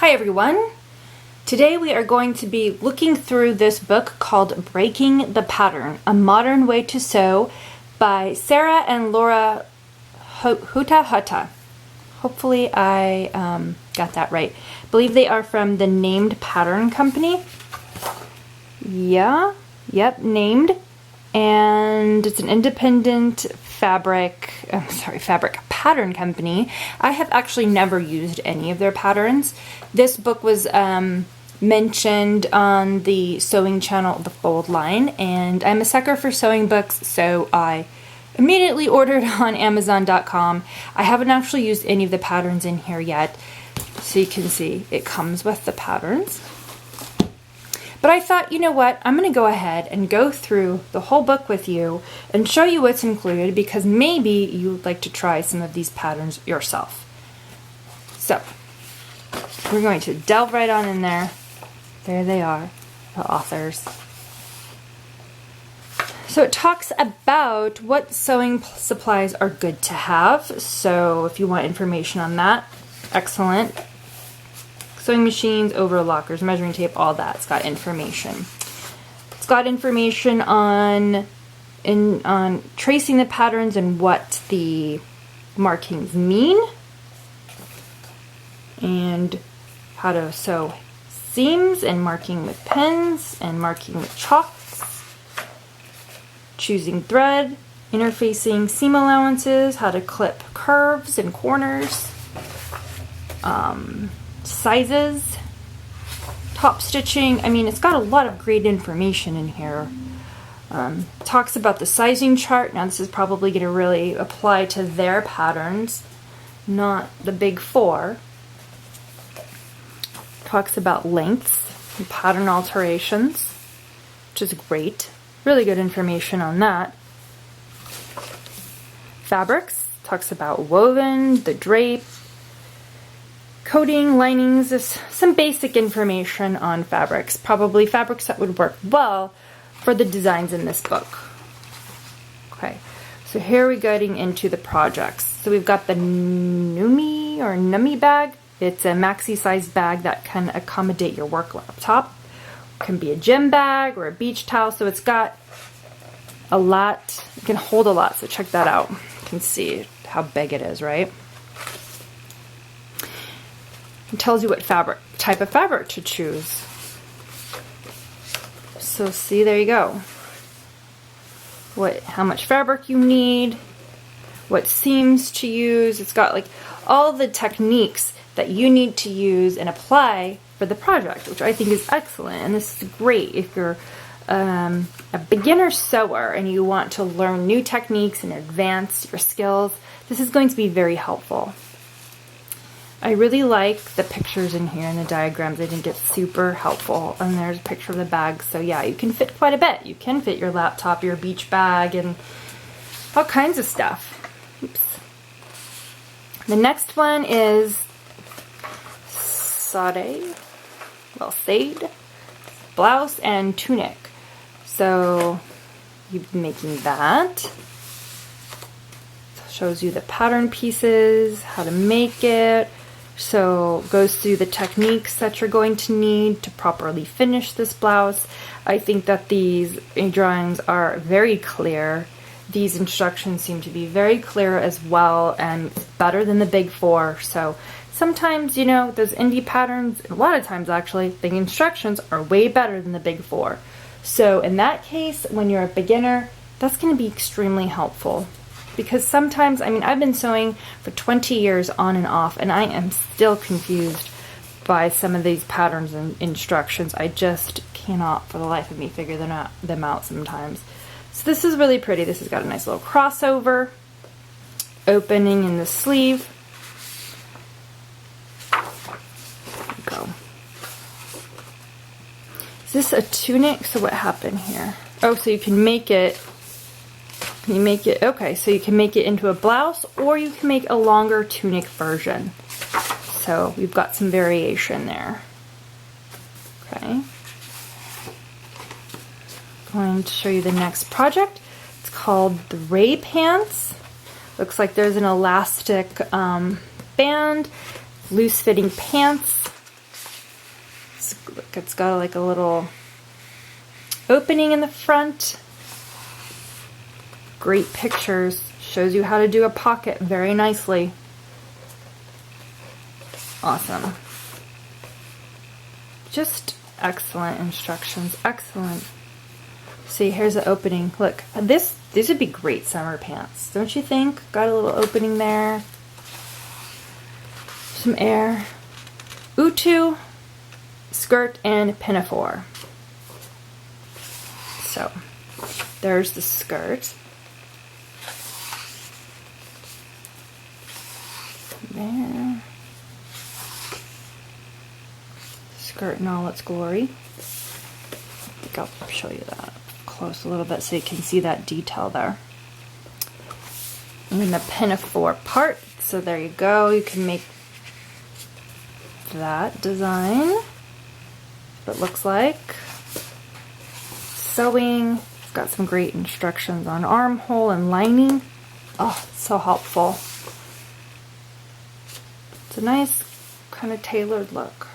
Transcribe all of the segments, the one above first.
Hi everyone! Today we are going to be looking through this book called Breaking the Pattern, A Modern Way to Sew by Saara and Laura Hutha. Hopefully I got that right. I believe they are from the Named Pattern Company. Yep, Named. And it's an independent fabric pattern company. I have actually never used any of their patterns. This book was mentioned on the sewing channel, the Foldline, and I'm a sucker for sewing books, so I immediately ordered on Amazon.com. I haven't actually used any of the patterns in here yet, so you can see it comes with the patterns. But I thought, you know what, I'm going to go ahead and go through the whole book with you and show you what's included, because maybe you would like to try some of these patterns yourself. So, we're going to delve right on in there. There they are, the authors. So it talks about what sewing supplies are good to have. So if you want information on that, excellent. Sewing machines, overlockers, measuring tape, all that. It's got information. It's got information on tracing the patterns and what the markings mean, and how to sew seams, and marking with pens, and marking with chalks, choosing thread, interfacing seam allowances, how to clip curves and corners, sizes, top stitching. I mean, it's got a lot of great information in here. Talks about the sizing chart. Now this is probably going to really apply to their patterns, not the big four. Talks about lengths and pattern alterations, which is great. Really good information on that. Fabrics. Talks about woven, the drape, coating, linings, some basic information on fabrics. Probably fabrics that would work well for the designs in this book. Okay, so here we're getting into the projects. So we've got the Nummy bag. It's a maxi-sized bag that can accommodate your work laptop. It can be a gym bag or a beach towel. So it's got a lot. It can hold a lot. So check that out. You can see how big it is, right? It tells you what type of fabric to choose. So see, there you go. How much fabric you need, what seams to use. It's got like all the techniques that you need to use and apply for the project, which I think is excellent. And this is great if you're a beginner sewer and you want to learn new techniques and advance your skills. This is going to be very helpful. I really like the pictures in here and the diagrams. I think it's super helpful. And there's a picture of the bag. So yeah, you can fit quite a bit. You can fit your laptop, your beach bag, and all kinds of stuff. Oops. The next one is sade blouse and tunic. So you've been making that. Shows you the pattern pieces, how to make it. So goes through the techniques that you're going to need to properly finish this blouse. I think that these drawings are very clear. These instructions seem to be very clear as well, and better than the big four. So sometimes, you know, those indie patterns, a lot of times actually, the instructions are way better than the big four. So in that case, when you're a beginner, that's going to be extremely helpful. Because sometimes, I mean, I've been sewing for 20 years on and off, and I am still confused by some of these patterns and instructions. I just cannot, for the life of me, figure them out sometimes. So this is really pretty. This has got a nice little crossover, opening in the sleeve. There we go. Is this a tunic? So what happened here? Oh, so you can make it. Okay, so you can make it into a blouse, or you can make a longer tunic version. So we've got some variation there. Okay. Going to show you the next project. It's called the Ray Pants. Looks like there's an elastic band, loose fitting pants. Look, it's got like a little opening in the front. Great pictures. Shows you how to do a pocket very nicely. Awesome. Just excellent instructions. Excellent. See, here's the opening. Look, these would be great summer pants, don't you think? Got a little opening there. Some air. Utu, skirt, and pinafore. So, there's the skirt. There. Skirt in all its glory. I think I'll show you that up close a little bit so you can see that detail there. And then the pinafore part. So there you go. You can make that design. What it looks like. Sewing. It's got some great instructions on armhole and lining. Oh, it's so helpful. It's a nice kind of tailored look.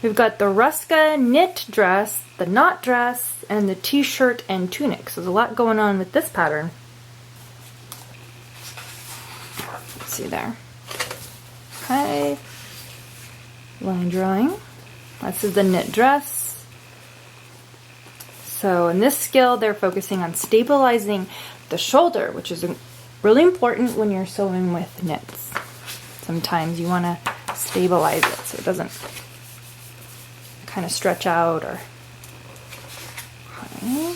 We've got the Ruska knit dress, the knot dress, and the t-shirt and tunic. So there's a lot going on with this pattern. Let's see there. Okay. Line drawing. This is the knit dress. So in this skill, they're focusing on stabilizing the shoulder, which is really important when you're sewing with knits. Sometimes you want to stabilize it so it doesn't kind of stretch out or... Okay.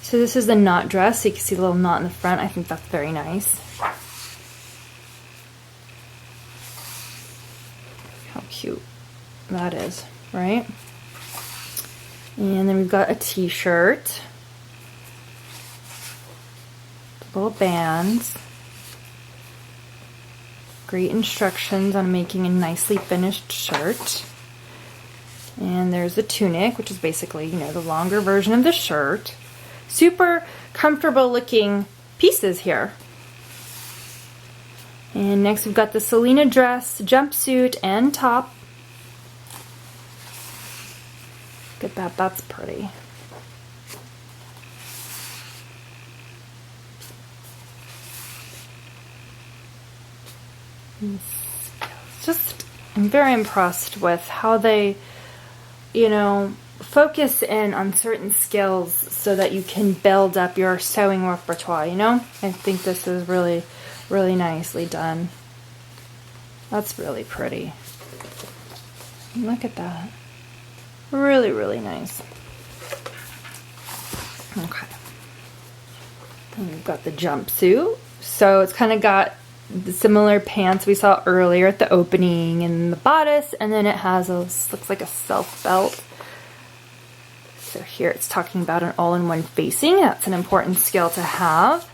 So this is the knot dress, so you can see a little knot in the front. I think that's very nice. How cute that is, right? And then we've got a t-shirt. Little bands. Great instructions on making a nicely finished shirt. And there's the tunic, which is basically, you know, the longer version of the shirt. Super comfortable looking pieces here. And next we've got the Selena dress, jumpsuit, and top. Look at that, that's pretty. Just, I'm very impressed with how they, you know, focus in on certain skills so that you can build up your sewing repertoire, you know? I think this is really, really nicely done. That's really pretty. Look at that. Really, really nice. Okay. And we've got the jumpsuit. So it's kind of got the similar pants we saw earlier at the opening and the bodice, and then it has a, looks like a self belt. So here it's talking about an all-in-one facing. That's an important skill to have.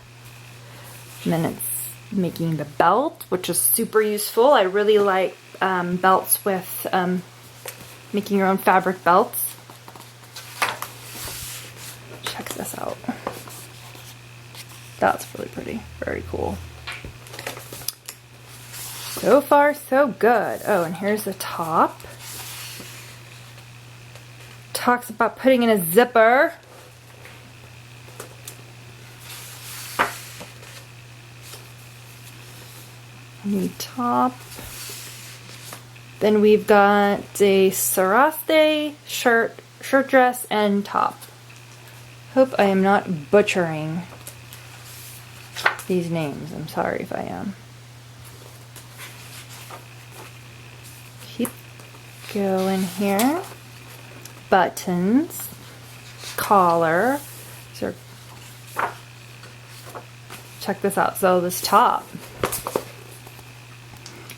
And then it's making the belt, which is super useful. I really like belts with making your own fabric belts. Check this out. That's really pretty. Very cool. So far, so good. Oh, and here's the top. Talks about putting in a zipper. New top. Then we've got a saraste shirt, dress, and top. Hope I am not butchering these names. I'm sorry if I am. Keep going here. Buttons, collar. So check this out. So this top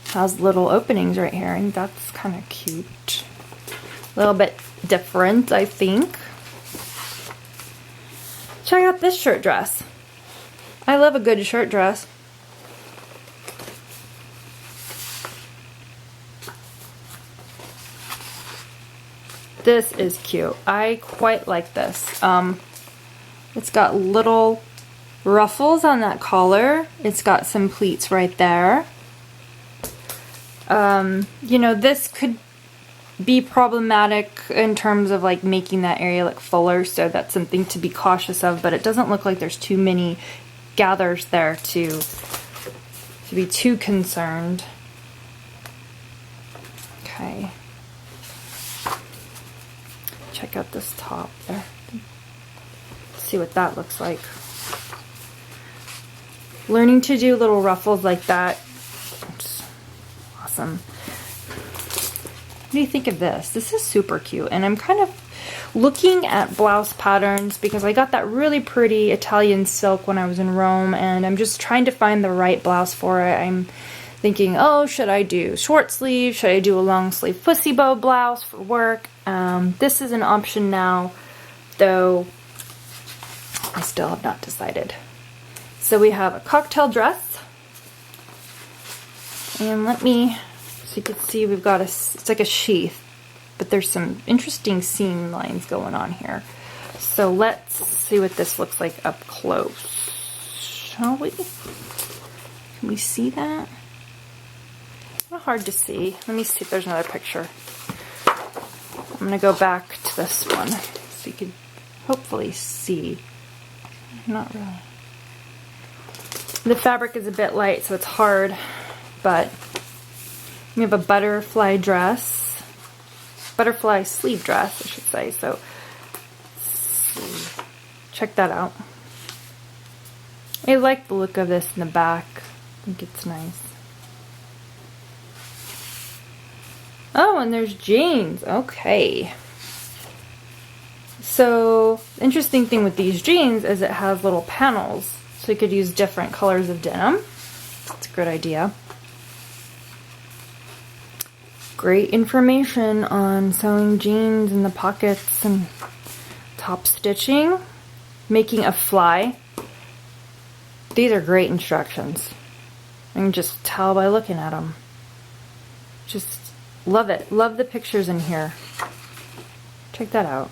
has little openings right here, and that's kind of cute. A little bit different, I think. Check out this shirt dress. I love a good shirt dress. This is cute. I quite like this. It's got little ruffles on that collar. It's got some pleats right there. You know, this could be problematic in terms of like making that area look fuller, so that's something to be cautious of, but it doesn't look like there's too many gathers there to be too concerned. Okay. Check out this top there. See what that looks like. Learning to do little ruffles like that. It's awesome. What do you think of this? This is super cute, and I'm kind of looking at blouse patterns because I got that really pretty Italian silk when I was in Rome, and I'm just trying to find the right blouse for it. I'm thinking, oh, should I do short sleeve? Should I do a long sleeve pussy bow blouse for work? This is an option now, though I still have not decided. So we have a cocktail dress, and let me, so you can see we've got it's like a sheath, but there's some interesting seam lines going on here. So let's see what this looks like up close, shall we? Can we see that? Not hard to see. Let me see if there's another picture. I'm gonna go back to this one so you can hopefully see. Not really. The fabric is a bit light, so it's hard, but we have a butterfly dress, butterfly sleeve dress, I should say. So check that out. I like the look of this in the back. I think it's nice. Oh, and there's jeans. Okay. So, the interesting thing with these jeans is it has little panels. So you could use different colors of denim. That's a good idea. Great information on sewing jeans in the pockets and top stitching. Making a fly. These are great instructions. I can just tell by looking at them. Just love it. Love the pictures in here. Check that out.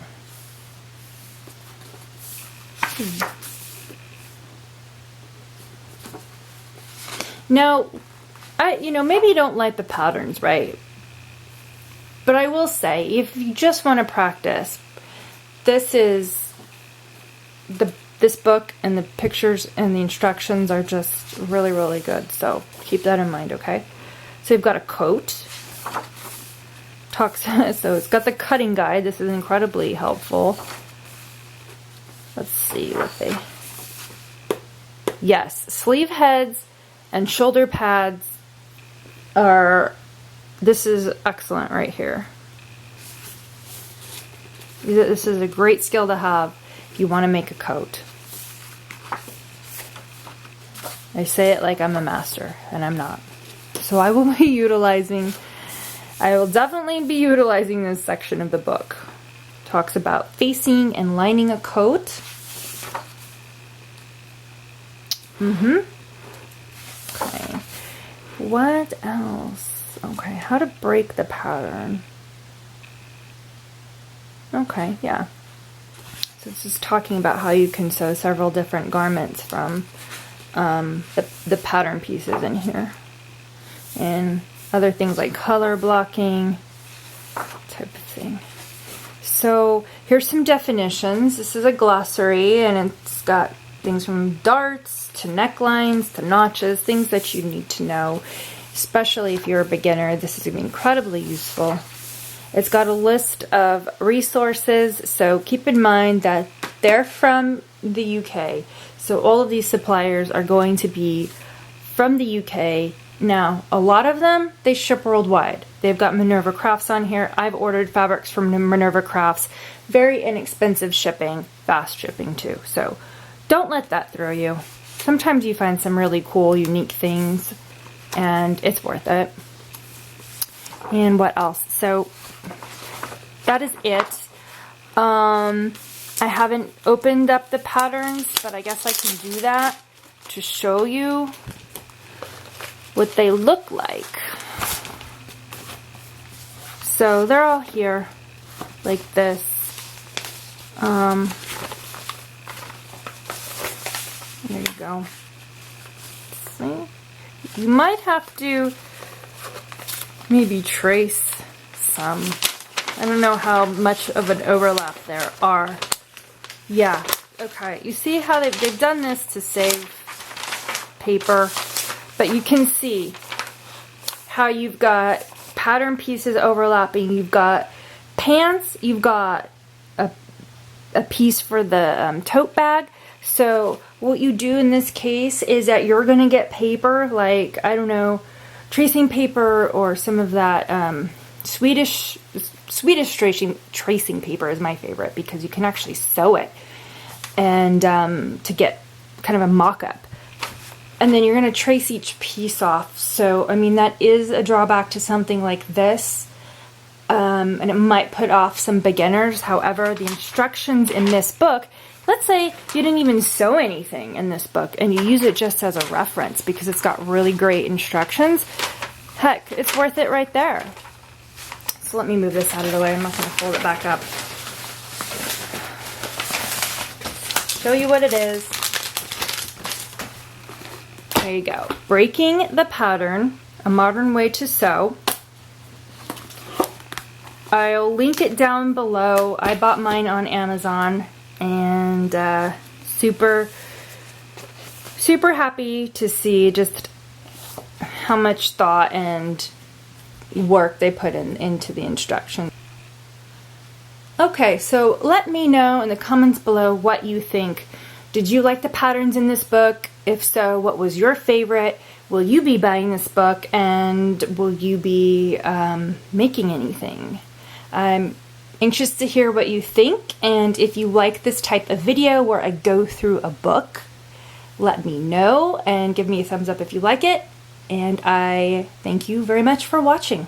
Now, maybe you don't like the patterns, right? But I will say, if you just want to practice, this book and the pictures and the instructions are just really, really good. So keep that in mind, okay? So you've got a coat. So it's got the cutting guide. This is incredibly helpful. Let's see what they... Yes, sleeve heads and shoulder pads are... This is excellent right here. This is a great skill to have if you want to make a coat. I say it like I'm a master, and I'm not. So I will definitely be utilizing this section of the book. Talks about facing and lining a coat. Okay. What else? Okay, how to break the pattern. Okay, yeah. So this is talking about how you can sew several different garments from the pattern pieces in here. And other things like color blocking, type of thing. So here's some definitions. This is a glossary, and it's got things from darts to necklines to notches, things that you need to know, especially if you're a beginner. This is going to be incredibly useful. It's got a list of resources, so keep in mind that they're from the UK. So all of these suppliers are going to be from the UK. Now, a lot of them, they ship worldwide. They've got Minerva Crafts on here. I've ordered fabrics from Minerva Crafts. Very inexpensive shipping, fast shipping too. So don't let that throw you. Sometimes you find some really cool, unique things, and it's worth it. And what else? So that is it. I haven't opened up the patterns, but I guess I can do that to show you what they look like. So they're all here like this. There you go. See? You might have to maybe trace some I don't know how much of an overlap there are. Yeah, okay. You see how they've done this to save paper, but you can see how you've got pattern pieces overlapping. You've got pants, you've got a piece for the tote bag. So what you do in this case is that you're going to get paper like, I don't know, tracing paper or some of that Swedish tracing paper is my favorite because you can actually sew it and to get kind of a mock-up. And then you're going to trace each piece off. So, I mean, that is a drawback to something like this. And it might put off some beginners. However, the instructions in this book, let's say you didn't even sew anything in this book and you use it just as a reference because it's got really great instructions. Heck, it's worth it right there. So let me move this out of the way. I'm not going to fold it back up. Show you what it is. There you go. Breaking the Pattern, A Modern Way to Sew. I'll link it down below. I bought mine on Amazon and super happy to see just how much thought and work they put into the instructions. Okay, so let me know in the comments below what you think. Did you like the patterns in this book? If so, what was your favorite? Will you be buying this book and will you be making anything? I'm anxious to hear what you think, and if you like this type of video where I go through a book, let me know and give me a thumbs up if you like it. And I thank you very much for watching.